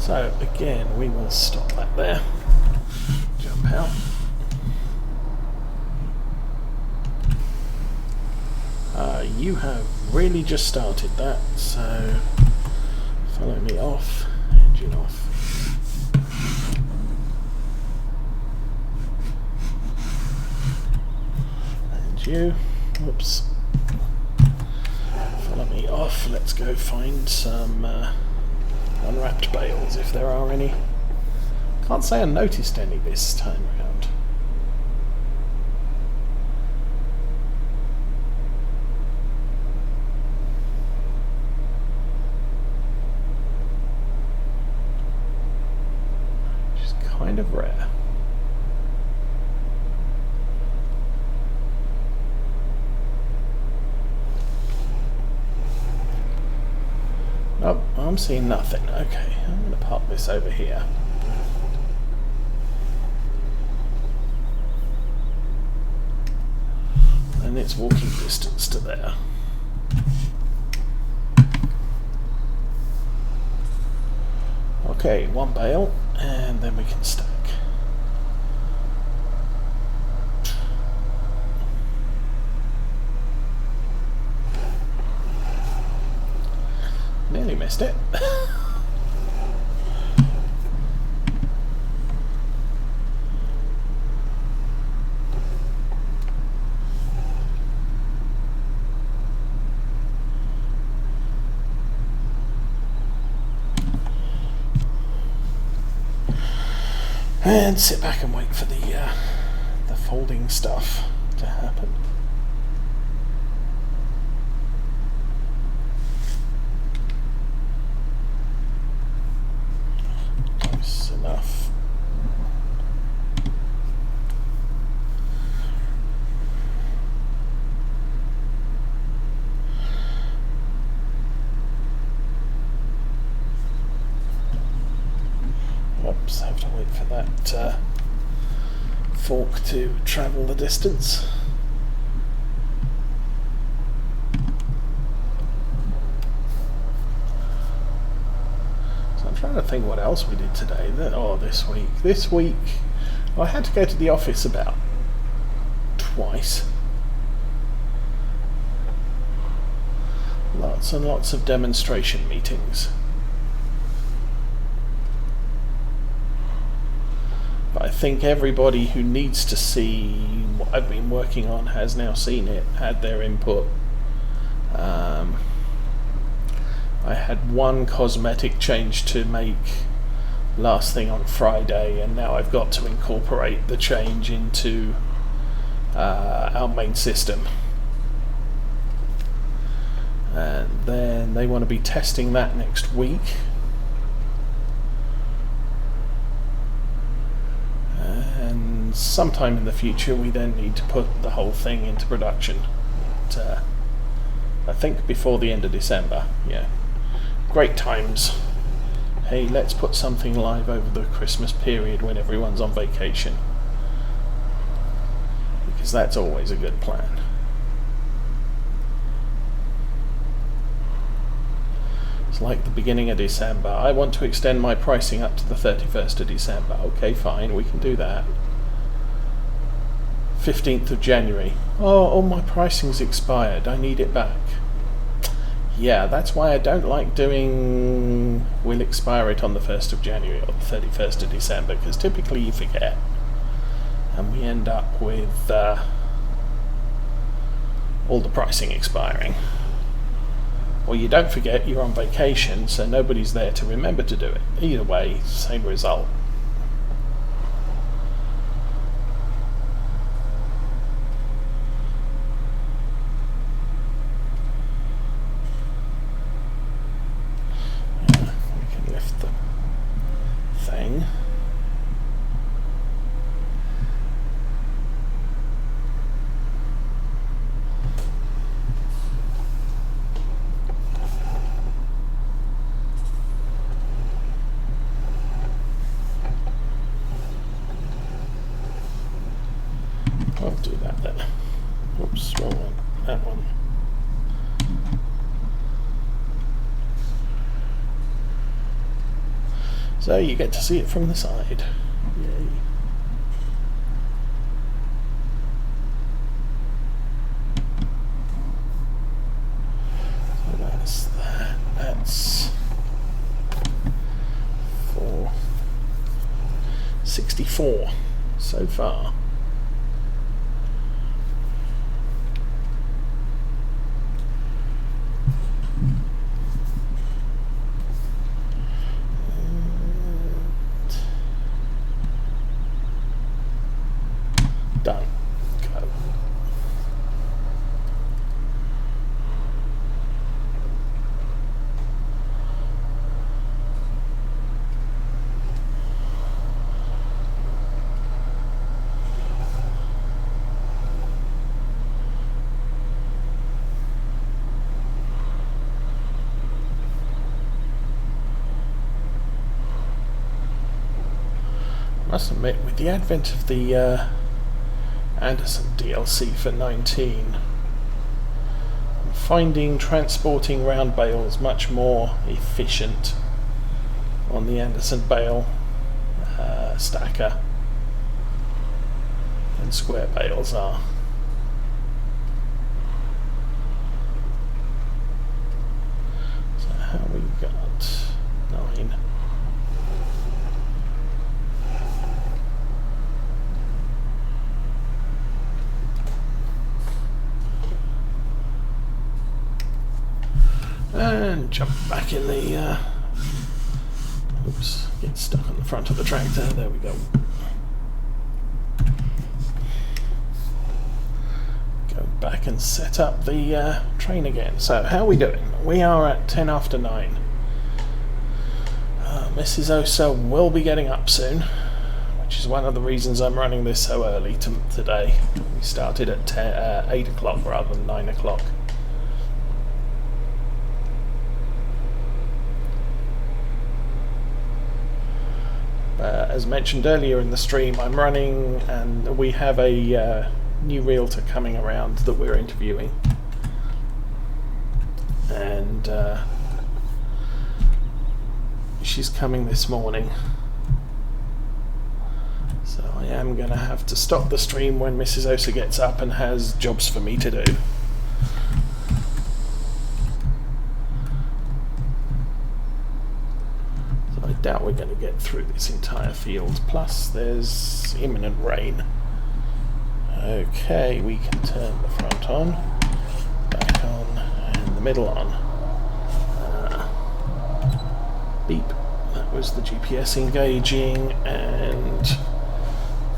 So again, we will stop that there. Jump out. You have really just started that, so follow me off, engine off. And you, whoops, follow me off. Let's go find some unwrapped bales if there are any. Can't say I noticed any this time around. Kind of rare. Nope, I'm seeing nothing. Okay, I'm going to park this over here. And it's walking distance to there. Okay, one bale, and then we can stack. Nearly missed it. And sit back and wait for the folding stuff to happen. Close enough. Oops, I have to wait for that fork to travel the distance. So I'm trying to think what else we did today. This week. This week I had to go to the office about twice. Lots and lots of demonstration meetings. I think everybody who needs to see what I've been working on has now seen it, had their input. I had one cosmetic change to make last thing on Friday, and now I've got to incorporate the change into our main system. And then they want to be testing that next week. And sometime in the future we then need to put the whole thing into production. But, I think before the end of December. Yeah, great times. Hey, let's put something live over the Christmas period when everyone's on vacation, because that's always a good plan. It's like the beginning of December. I want to extend my pricing up to the 31st of December. Okay, fine, we can do that. 15th of January. Oh, my pricing's expired. I need it back. Yeah, that's why I don't like doing we'll expire it on the 1st of January or the 31st of December, because typically you forget. And we end up with all the pricing expiring. Or you don't forget, you're on vacation, so nobody's there to remember to do it. Either way, same result. We can lift the thing. So you get to see it from the side. Yay. So that's that. That's 464 so far. Done. Go. I must admit, with the advent of the Anderson DLC for 19, I'm finding transporting round bales much more efficient on the Anderson bale stacker than square bales are. So how we got 9. And jump back in the oops, get stuck on the front of the tractor. There we go. Go back and set up the train again. So how are we doing? We are at 10 after 9. Mrs. Osa will be getting up soon, which is one of the reasons I'm running this so early today. We started at 8 o'clock rather than 9 o'clock. As mentioned earlier in the stream, I'm running, and we have a new realtor coming around that we're interviewing, and she's coming this morning, so I am going to have to stop the stream when Mrs. Osa gets up and has jobs for me to do. I doubt we're going to get through this entire field, plus there's imminent rain. Okay, we can turn the front on, back on, and the middle on. Beep, that was the GPS engaging, and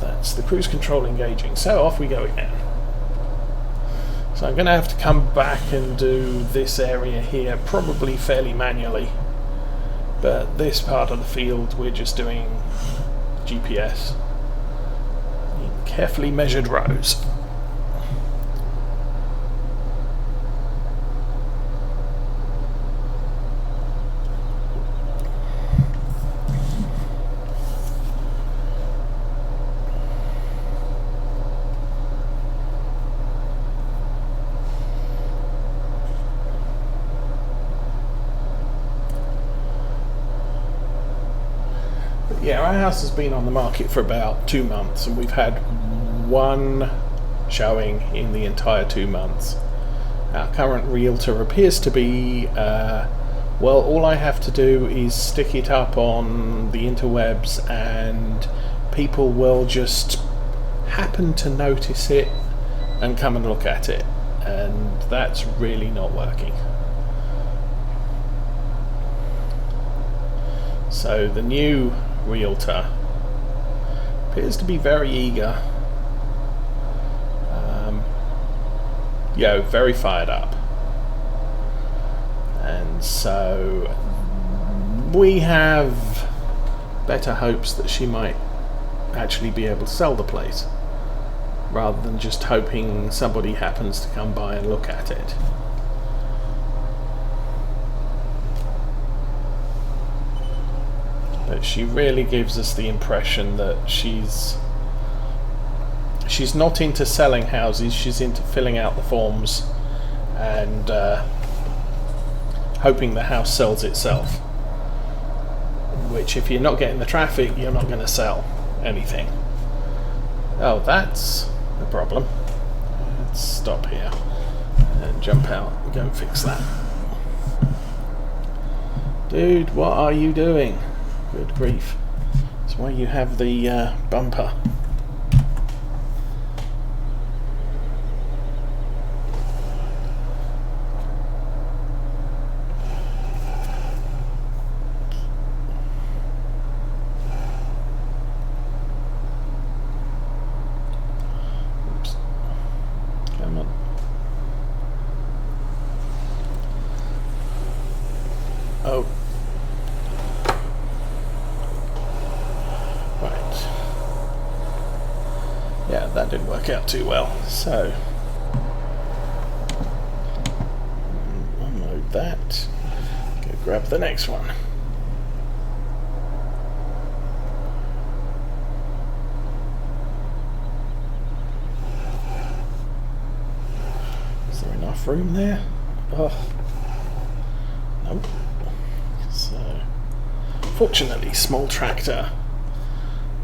that's the cruise control engaging. So off we go again. So I'm going to have to come back and do this area here, probably fairly manually. But this part of the field we're just doing GPS in carefully measured rows. Yeah, our house has been on the market for about 2 months, and we've had one showing in the entire 2 months. Our current realtor appears to be, well, all I have to do is stick it up on the interwebs and people will just happen to notice it and come and look at it, and that's really not working. So the new realtor appears to be very eager, very fired up, and so we have better hopes that she might actually be able to sell the place rather than just hoping somebody happens to come by and look at it. But she really gives us the impression that she's not into selling houses, she's into filling out the forms and hoping the house sells itself. which if you're not getting the traffic, you're not going to sell anything. Oh, that's a problem. Let's stop here and jump out and go and fix that. Dude, what are you doing? Good grief. That's why you have the bumper. Oops. Come on. Oh. Right. Yeah, that didn't work out too well. So, unload that. Go grab the next one. Is there enough room there? Oh. Nope. So, fortunately, small tractor,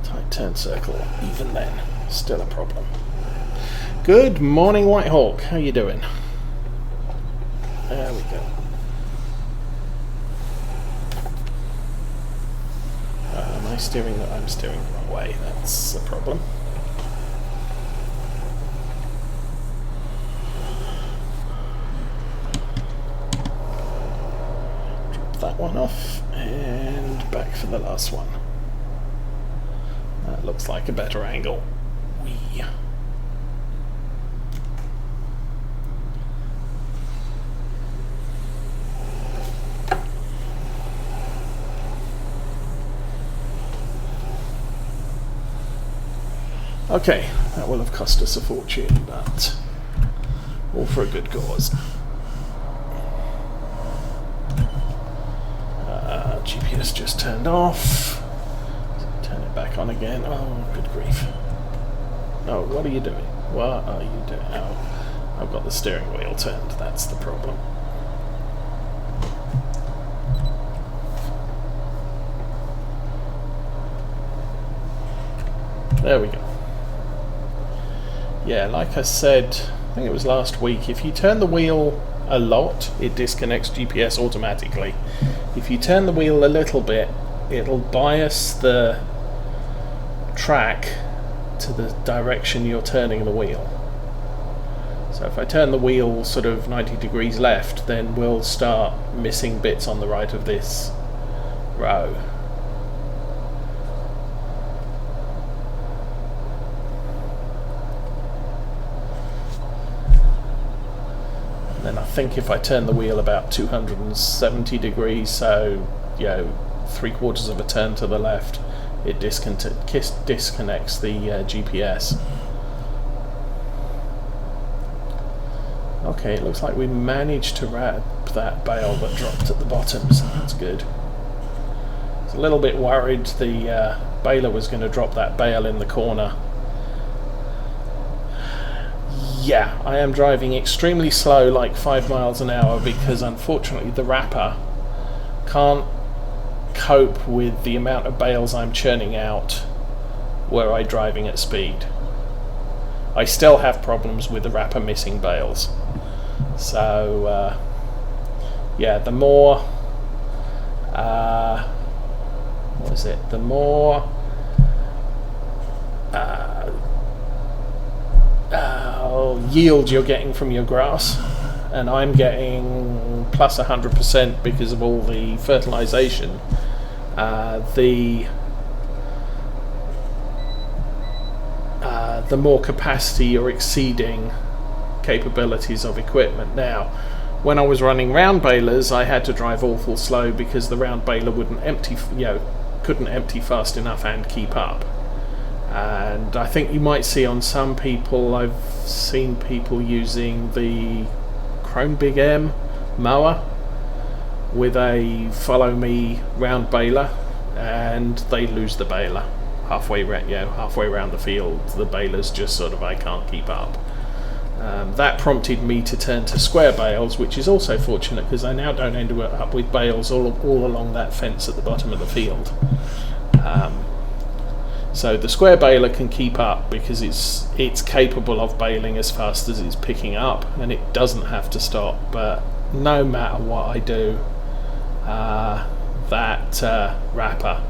tight turn circle, even then, still a problem. Good morning, Whitehawk. How you doing? There we go. Am I steering? I'm steering the wrong way. That's a problem. That one off and back for the last one. That looks like a better angle. Whee. Okay, that will have cost us a fortune, but all for a good cause. GPS just turned off. Turn it back on again. Oh, good grief. Oh, what are you doing? What are you doing? Oh, I've got the steering wheel turned. That's the problem. There we go. Yeah, like I said, I think it was last week, if you turn the wheel a lot, it disconnects GPS automatically. If you turn the wheel a little bit, it'll bias the track to the direction you're turning the wheel. So if I turn the wheel sort of 90 degrees left, then we'll start missing bits on the right of this row. Then I think if I turn the wheel about 270 degrees, so, you know, 3/4 of a turn to the left, it disconnects the GPS. Okay, it looks like we managed to wrap that bale that dropped at the bottom, so that's good. I was a little bit worried the baler was going to drop that bale in the corner. Yeah, I am driving extremely slow, like 5 miles an hour, because unfortunately the wrapper can't cope with the amount of bales I'm churning out were I driving at speed. I still have problems with the wrapper missing bales. So, yeah, the more, what is it? The more yield you're getting from your grass, and I'm getting plus 100% because of all the fertilization. The more capacity you're exceeding capabilities of equipment. Now, when I was running round balers, I had to drive awful slow because the round baler wouldn't empty, couldn't empty fast enough and keep up. And I think you might see on some people, I've seen people using the Chrome Big M mower with a follow me round baler, and they lose the baler halfway around the field. The baler's just sort of, I can't keep up. That prompted me to turn to square bales, which is also fortunate because I now don't end up with bales all along that fence at the bottom of the field. So the square baler can keep up because it's capable of baling as fast as it's picking up, and it doesn't have to stop. But no matter what I do, that wrapper,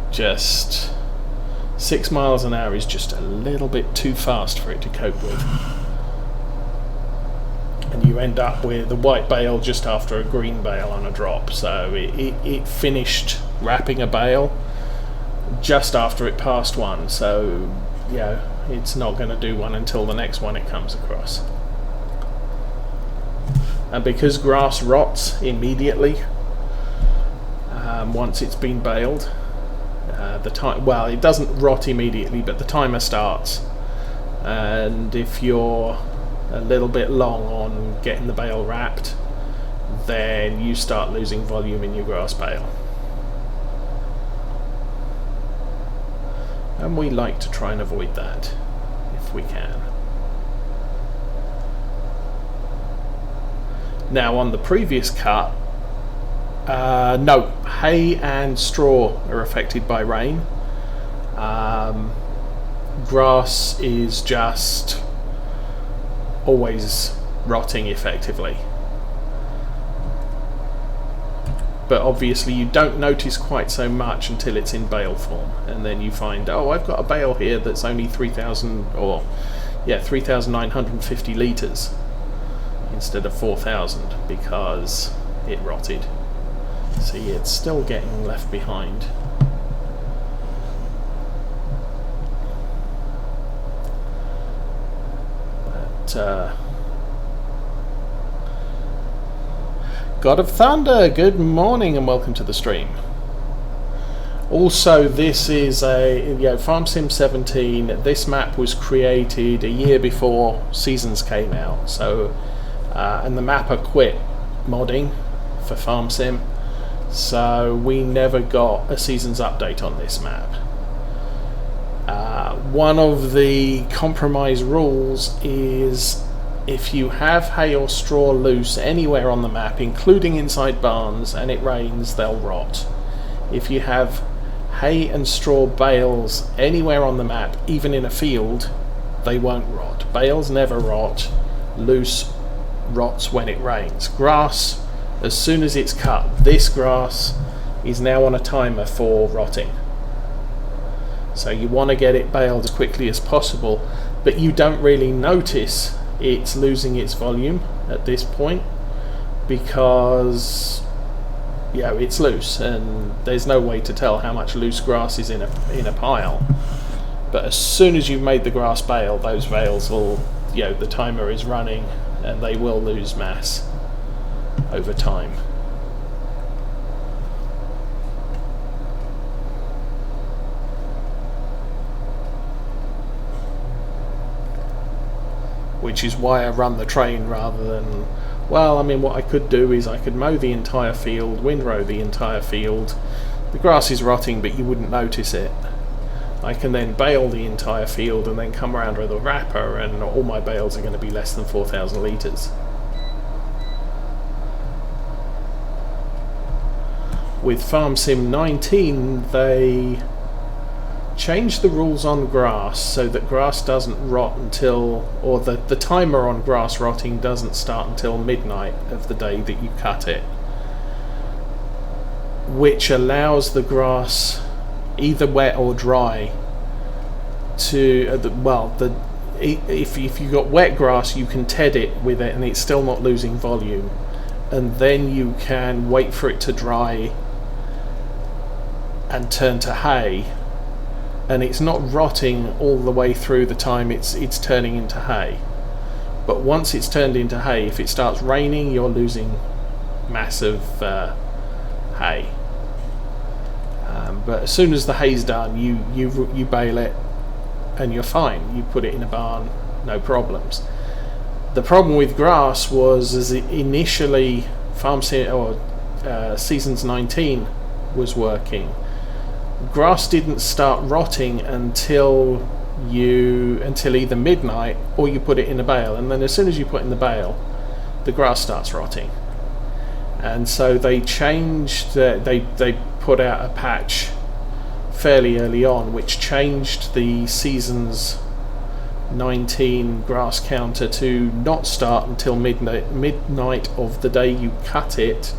just 6 miles an hour is just a little bit too fast for it to cope with. And you end up with a white bale just after a green bale on a drop. So it finished wrapping a bale just after it passed one. So, it's not going to do one until the next one it comes across. And because grass rots immediately once it's been baled, it doesn't rot immediately, but the timer starts. And if you're a little bit long on getting the bale wrapped, then you start losing volume in your grass bale. And we like to try and avoid that if we can. Now on the previous cut, no, hay and straw are affected by rain. Grass is just always rotting effectively. But obviously you don't notice quite so much until it's in bale form, and then you find, oh, I've got a bale here that's only 3,950 litres instead of 4,000 because it rotted. See, it's still getting left behind. God of Thunder, good morning and welcome to the stream. Also, this is a Farm Sim 17. This map was created a year before Seasons came out, so and the mapper quit modding for Farm Sim, so we never got a Seasons update on this map. One of the compromise rules is if you have hay or straw loose anywhere on the map, including inside barns, and it rains, they'll rot. If you have hay and straw bales anywhere on the map, even in a field, they won't rot. Bales never rot. Loose rots when it rains. Grass, as soon as it's cut, this grass is now on a timer for rotting. So you want to get it baled as quickly as possible, but you don't really notice it's losing its volume at this point because it's loose and there's no way to tell how much loose grass is in a pile. But as soon as you've made the grass bale, those bales will, the timer is running and they will lose mass over time. Which is why I run the train rather than, what I could do is I could mow the entire field, windrow the entire field. The grass is rotting, but you wouldn't notice it. I can then bale the entire field and then come around with a wrapper, and all my bales are going to be less than 4,000 litres. With Farm Sim 19, they changed the rules on grass so that grass doesn't rot until, or the timer on grass rotting doesn't start until midnight of the day that you cut it, which allows the grass, either wet or dry, to if you got wet grass, you can ted it with it and it's still not losing volume, and then you can wait for it to dry and turn to hay, and it's not rotting all the way through the time it's turning into hay. But once it's turned into hay, if it starts raining, you're losing massive hay. But as soon as the hay's done, you bale it and you're fine. You put it in a barn, no problems. The problem with grass was, as initially Seasons 19 was working, grass didn't start rotting until until either midnight, or you put it in a bale, and then as soon as you put in the bale, the grass starts rotting. And so they changed, they put out a patch fairly early on which changed the season's 19 grass counter to not start until midnight of the day you cut it,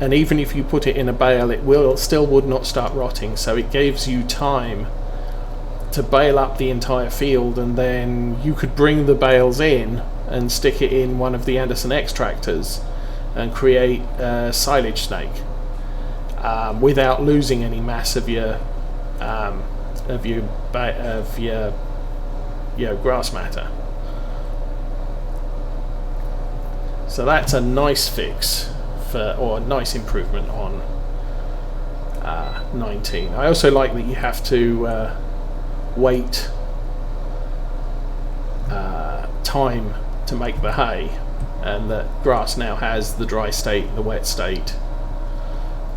and even if you put it in a bale, it would not start rotting. So it gives you time to bale up the entire field, and then you could bring the bales in and stick it in one of the Anderson extractors and create a silage snake without losing any mass of your grass matter. So that's a nice fix or a nice improvement on 19. I also like that you have to wait time to make the hay, and that grass now has the dry state and the wet state.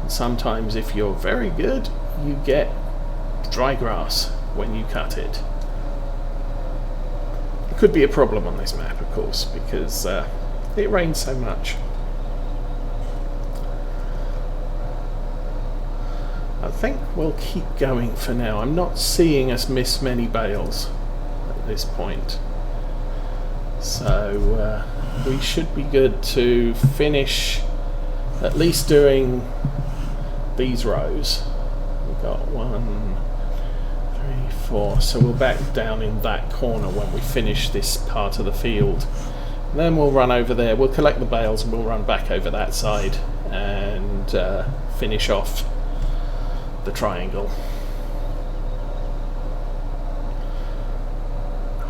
And sometimes if you're very good, you get dry grass when you cut it. It could be a problem on this map, of course, because it rains so much. I think we'll keep going for now. I'm not seeing us miss many bales at this point, so we should be good to finish at least doing these rows. We've got 1, 3, 4, so we'll back down in that corner when we finish this part of the field. And then we'll run over there, we'll collect the bales and we'll run back over that side and finish off the triangle.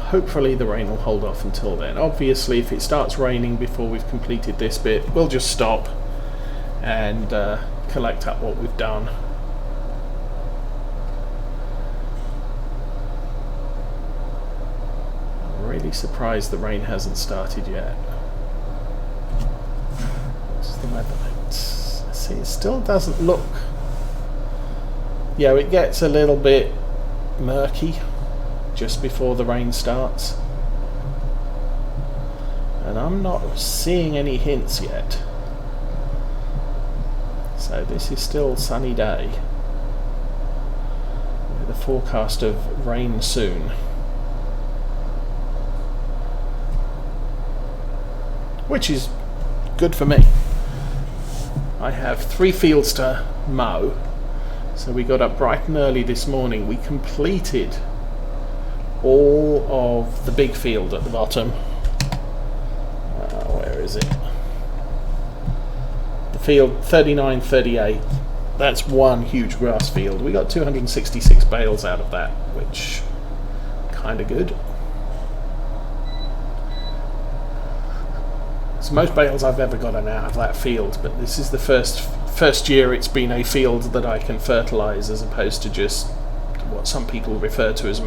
Hopefully the rain will hold off until then. Obviously if it starts raining before we've completed this bit, we'll just stop and collect up what we've done. I'm really surprised the rain hasn't started yet. What's the weather? See, it still doesn't look... Yeah, it gets a little bit murky just before the rain starts, and I'm not seeing any hints yet. So this is still a sunny day with a forecast of rain soon, which is good for me. I have 3 fields to mow. So we got up bright and early this morning. We completed all of the big field at the bottom. Where is it? The field 39-38. That's one huge grass field. We got 266 bales out of that, which kind of good. It's the most bales I've ever gotten out of that field, but this is the first year it's been a field that I can fertilise, as opposed to just what some people refer to as